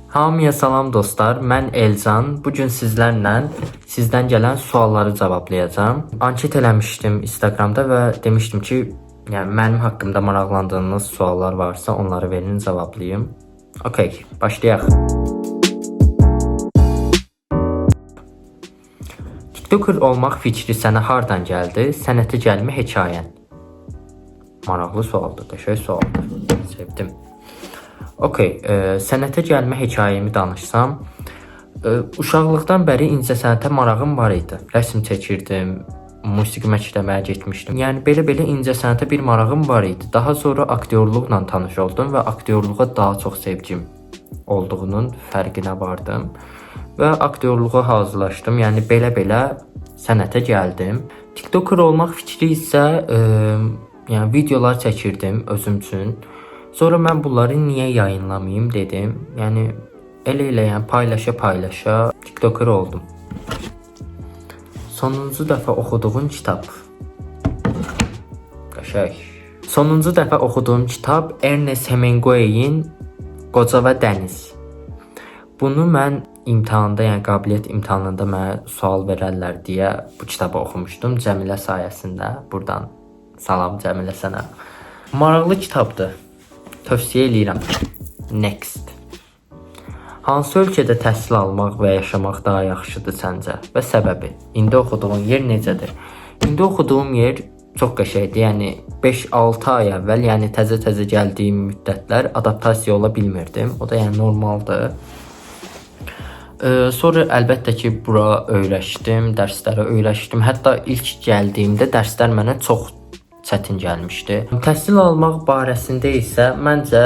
Hamıya salam dostlar, mən Elcan. Bugün sizlərlə sizdən gələn sualları cavablayacağam. Anket eləmişdim Instagramda və demişdim ki, yəni mənim haqqımda maraqlandığınız suallar varsa onları verin, cavablayım. Okay, başlayaq. TikToker olmaq fikri sənə hardan gəldi? Sənətə gəlmə hekayən. Maraqlı sualdır, qəşəng sualdır. Sevdim. Okay, sənətə gəlmə hekayəmi danışsam, uşaqlıqdan bəri incəsənətə marağım var idi. Rəsm çəkirdim, musiqi məktəbinə getmişdim. Yəni belə incəsənətə bir marağım var idi. Daha sonra aktyorluqla tanış oldum və aktyorluğa daha çox sevgim olduğunun fərqinə vardım və aktyorluğa hazırlaşdım. Yəni belə sənətə gəldim. TikToker olmaq fikri isə yəni videolar çəkirdim özüm üçün. Sonra mən bunları niyə yayınlamayım dedim. Yəni elə yəni paylaşa TikToker oldum. Sonuncu dəfə oxuduğum kitab. Qəşəng. Sonuncu dəfə oxuduğum kitab Ernest Hemingway'in Qoca və Dəniz. Bunu mən imtahanda, yəni qabiliyyət imtahanında mənə sual verərlər deyə bu kitabı oxumuşdum Cəmilə sayəsində. Buradan salam Cəmilə sənə. Maraqlı kitabdır. Tövsiyə edirəm. Next. Hansı ölkədə təhsil almaq və yaşamaq daha yaxşıdır səncə və səbəbi? İndi oxuduğun yer necədir? İndi oxuduğum yer çox qəşəngdir. Yəni 5-6 ay əvvəl, yəni təzə gəldiyim müddətlər adaptasiya ola bilmirdim. O da yəni normaldır. Sonra əlbəttə ki, bura öyrəşdim, dərslərə öyrəşdim. Hətta ilk gəldiyimdə dərslər mənə çox çətin gəlmişdi. Təhsil almaq barəsində isə məncə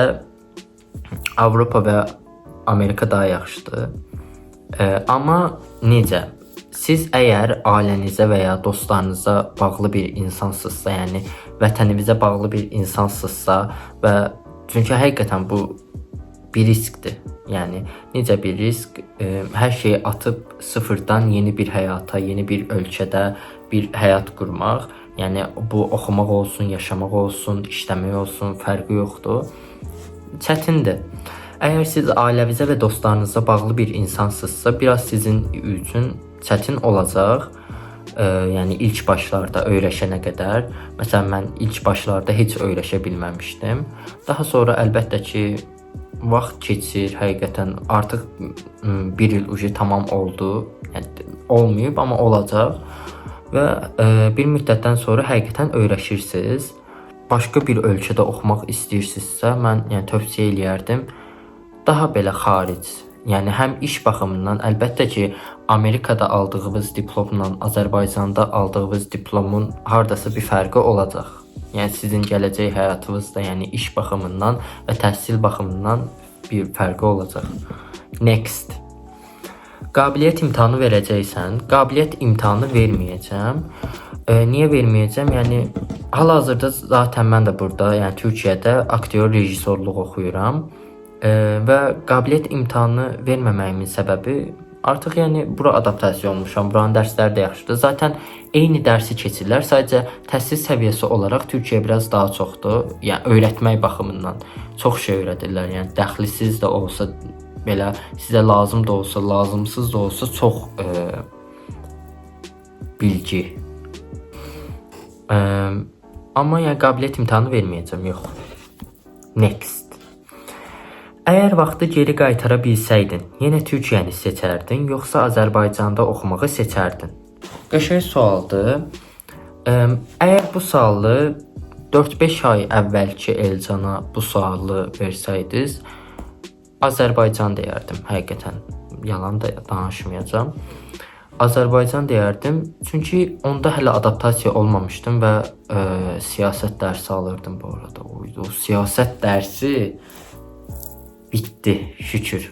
Avropa və Amerika daha yaxşıdır. Amma necə? Siz əgər ailənizə və ya dostlarınıza bağlı bir insansızsa, yəni vətənimizə bağlı bir insansızsa və çünki həqiqətən bu bir riskdir. Yəni necə bir risk? Hər şeyi atıb sıfırdan yeni bir həyata, yeni bir ölkədə bir həyat qurmaq. Yəni bu oxumaq olsun, yaşamaq olsun, işləmək olsun, fərqi yoxdur. Çətindir. Əgər siz ailəvizə və dostlarınıza bağlı bir insansızsa, biraz sizin üçün çətin olacaq. Yəni ilk başlarda öyrəşənə qədər. Məsələn, mən ilk başlarda heç öyrəşə bilməmişdim. Daha sonra əlbəttə ki, vaxt keçir, həqiqətən artıq bir il ucu tamam oldu. Yəni olmayıb, amma olacaq. Və bir müddətdən sonra həqiqətən öyrəşirsiniz. Başqa bir ölkədə oxumaq istəyirsinizsə, mən yəni tövsiyə eləyərdim daha belə xaric. Yəni həm iş baxımından əlbəttə ki, Amerikada aldığınız diplomla Azərbaycanda aldığınız diplomun hardasa bir fərqi olacaq. Yəni sizin gələcək həyatınızda, yəni iş baxımından və təhsil baxımından bir fərqi olacaq. Next. Qabiliyyət imtahanı verəcəksən. Qabiliyyət imtahanı verməyəcəm. Niyə verməyəcəm? Yəni hal-hazırda zaten mən də burada, yəni Türkiyədə aktyor rejissorluq oxuyuram. Və qabiliyyət imtahanı verməməyimin səbəbi artıq yəni bura adaptasiya olmuşam. Buranın dərsləri də yaxşıdır. Zaten eyni dərsi keçirlər. Sadəcə təhsil səviyyəsi olaraq Türkiyə biraz daha çoxdur. Yəni öyrətmək baxımından çox şey öyrədirlər. Yəni dəxlisiz də olsa belə sizə lazım da olsa, lazımsız da olsa çox bilgi. Amma yəni qabiliyyət imtahanı verməyəcəm, yox. Next. Əgər vaxtı geri qaytara bilsəydin, yenə Türkiyəni seçərdin, yoxsa Azərbaycanda oxumağı seçərdin? Qəşəng sualdır. Əgər bu sualı 4-5 ay əvvəlki Elcana bu sualı versəydiniz, Azərbaycan deyərdim, həqiqətən. Yalan da danışmayacağam. Azərbaycan deyərdim, çünki onda hələ adaptasiya olmamışdım və siyasət dərsi alırdım bu arada. O siyasət dərsi bitdi, şükür.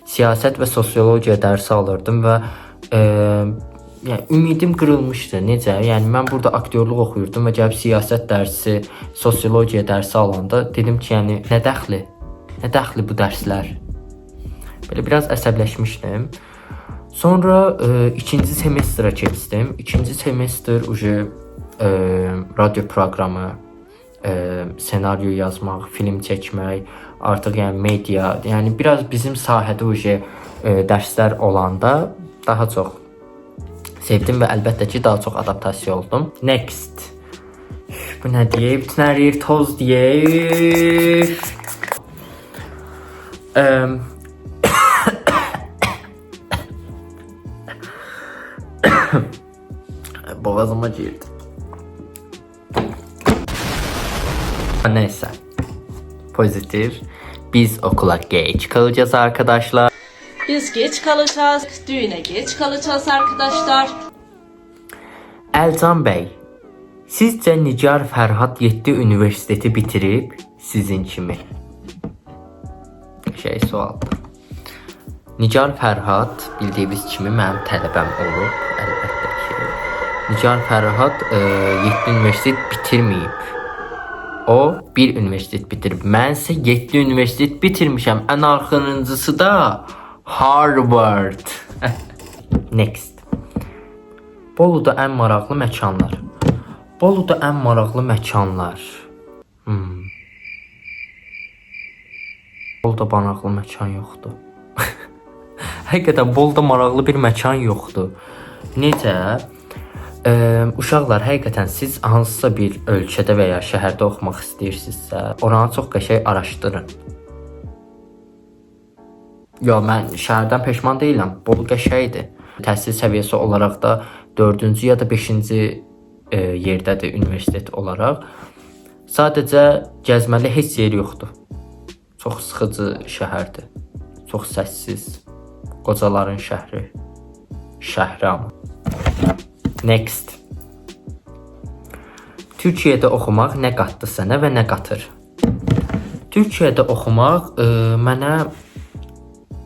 Siyasət və sosiologiya dərsi alırdım və yəni ümidim qırılmışdı. Necə? Yəni mən burada aktyorluq oxuyurdum və gəlib siyasət dərsi, sosiologiya dərsi alanda dedim ki, yəni nə dəxli? Nə dəxli bu dərslər? Belə biraz əsəbləşmişdim. Sonra ikinci semestra keçdim. İkinci semestr radyo proqramı senaryo yazmaq, film çəkmək, artıq yəni media, yəni biraz bizim sahədə uje dərslər olanda daha çox sevdim və əlbəttə ki, daha çox adaptasiya oldum. Next. Bu nə deyir? Bütün hər yer toz deyir. Boğazıma girdi. Neyse. Pozitif. Biz okula geç kalacağız arkadaşlar. Biz geç kalacağız, düğüne geç kalacağız arkadaşlar. Əlcan bəy, sizcə Nigar Fərhad 7 universiteti bitirib sizin kimi? Sualdır. Nigar Fərhad bildiyiniz kimi mənim tələbəm olub, əlbəttə ki. Nigar Fərhad 7 universitet bitirməyib. O 1 universitet bitirib. Mən isə 7 universitet bitirmişəm. Ən axırıncısı da Harvard. Next. Boluda ən maraqlı məkanlar. Boluda ən maraqlı məkanlar. Boluda maraqlı məkan yoxdur. Həqiqətən Boluda maraqlı bir məkan yoxdur. Necə? Uşaqlar, həqiqətən siz hansısa bir ölkədə və ya şəhərdə oxumaq istəyirsinizsə, oranı çox qəşəng araşdırın. Mən şəhərdən peşman deyiləm. Bolu qəşəngdir. Təhsil səviyyəsi olaraq da 4-cü ya da 5-ci yerdədir universitet olaraq. Sadəcə gəzməli heç yer yoxdur. Çox sıxıcı şəhərdir. Çox səssiz. Qocaların şəhri. Şəhri amma. Next. Türkiyədə oxumaq nə qatdı sənə və nə qatır? Türkiyədə oxumaq mənə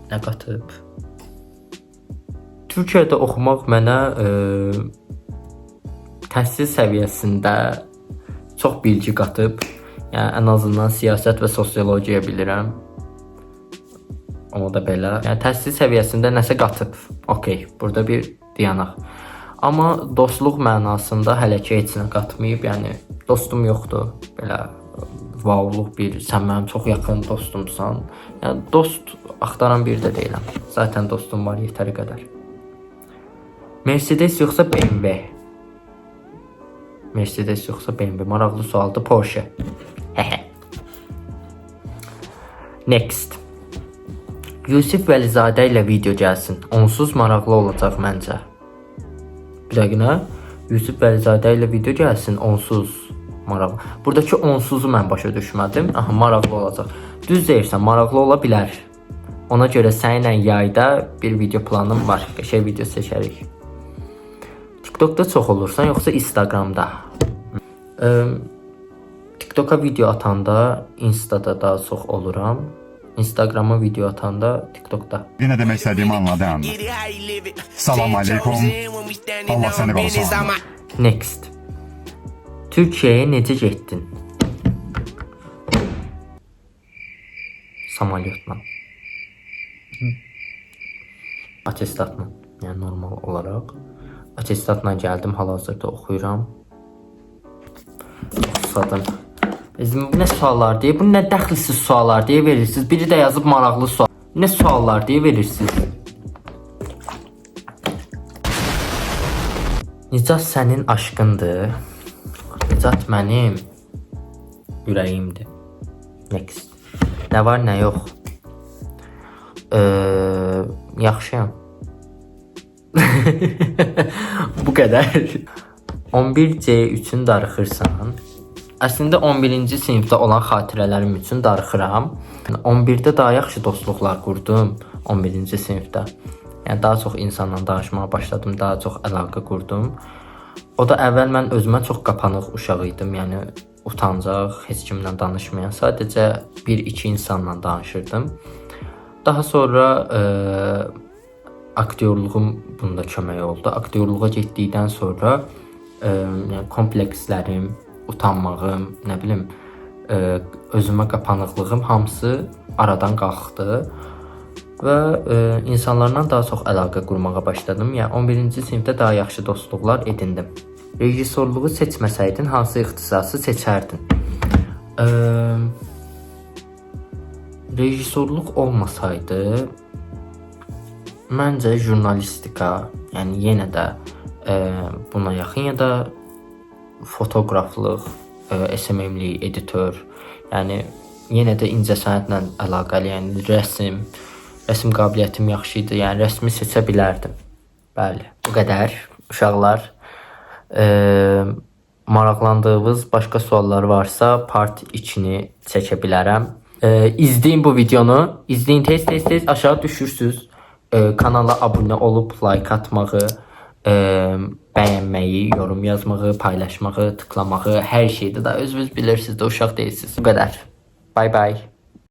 nə qatıb? Türkiyədə oxumaq mənə təhsil səviyyəsində çox bilgi qatıb. Yəni ən azından siyasət və sosiologiya bilirəm. Onu da belə. Yəni təhsil səviyyəsində nəsə qatıb. Okay, burada bir dayanaq. Amma dostluq mənasında hələ ki heç nə qatmayıb. Yəni dostum yoxdur. Belə vauluq bir, sən mənim çox yaxın dostumsan. Yəni dost axtaran bir də deyiləm. Zaten dostum var yetəri qədər. Mercedes yoxsa BMW? Mercedes yoxsa BMW? Maraqlı sualdır. Porsche. Next. Yusif Vəlizadə ilə video gəlsin. Onsuz maraqlı olacaq məncə. Bir dəqiqə. Yusif Vəlizadə ilə video gəlsin. Onsuz maraqlı. Buradakı onsuzu mən başa düşmədim. Aha, maraqlı olacaq. Düz deyirsən, maraqlı ola bilər. Ona görə səninlə yayda bir video planım var. Qəşəng video seçərik. TikTokda çox olursan, yoxsa Instagramda? TikToka video atanda Instada daha çox oluram. Instagrama video atanda TikTokda. Yine demek istediğimi anladın. Salam aleykum. Allah seni korusun. Next. Türkiyəyə necə getdin? Samalyotla. Atestatla. Yəni normal olaraq. Atestatla gəldim, hal-hazırda oxuyuram. Susadım. Bu nə suallar deyə, bu nə dəxlisiz suallar deyə verirsiniz. Biri də yazıb maraqlı sual. Nə suallar deyə verirsiniz. Nicat sənin aşkındır. Nicat mənim ürəyimdir. Next. Nə var, nə yox. Yaxşıyam. Bu qədər. 11C3-ün darıxırsan. Əslində 11-ci sinifdə olan xatirələrim üçün darıxıram. 11-də daha yaxşı dostluqlar qurdum 11-ci sinifdə. Yəni daha çox insanla danışmağa başladım, daha çox əlaqə qurdum. O da əvvəl mən özümə çox qapanıq uşaq idim. Yəni utancaq, heç kimlə danışmayan, sadəcə 1-2 insanla danışırdım. Daha sonra aktyorluğum bunda kömək oldu. Aktyorluğa getdikdən sonra yəni komplekslərim, utanmağım, nə bilim, özümə qapanıqlığım hamısı aradan qalxdı və insanlarla daha çox əlaqə qurmağa başladım. Yəni 11-ci sinifdə daha yaxşı dostluqlar edindim. Rejissorluğu seçməsəydin hansı ixtisası seçərdin? Rejissorluq olmasaydı məncə jurnalistika, yəni yenə də buna yaxın ya da fotoqraflıq, SMM-lik, editor, yəni yenə də incəsənətlə əlaqəli, yəni rəsm qabiliyyətim yaxşı idi. Yəni rəsmi seçə bilərdim. Bəli, bu qədər uşaqlar. Maraqlandığınız başqa suallar varsa part 2-ni çəkə bilərəm. İzləyin bu videonu. İzləyin, tez aşağı düşürsüz. Kanala abunə olub like atmağı, bəyənməyi, yorum yazmağı, paylaşmağı, tıklamağı, hər şeydə də özünüz bilirsiniz də uşaq deyilsiniz. Bu qədər. Bye bye.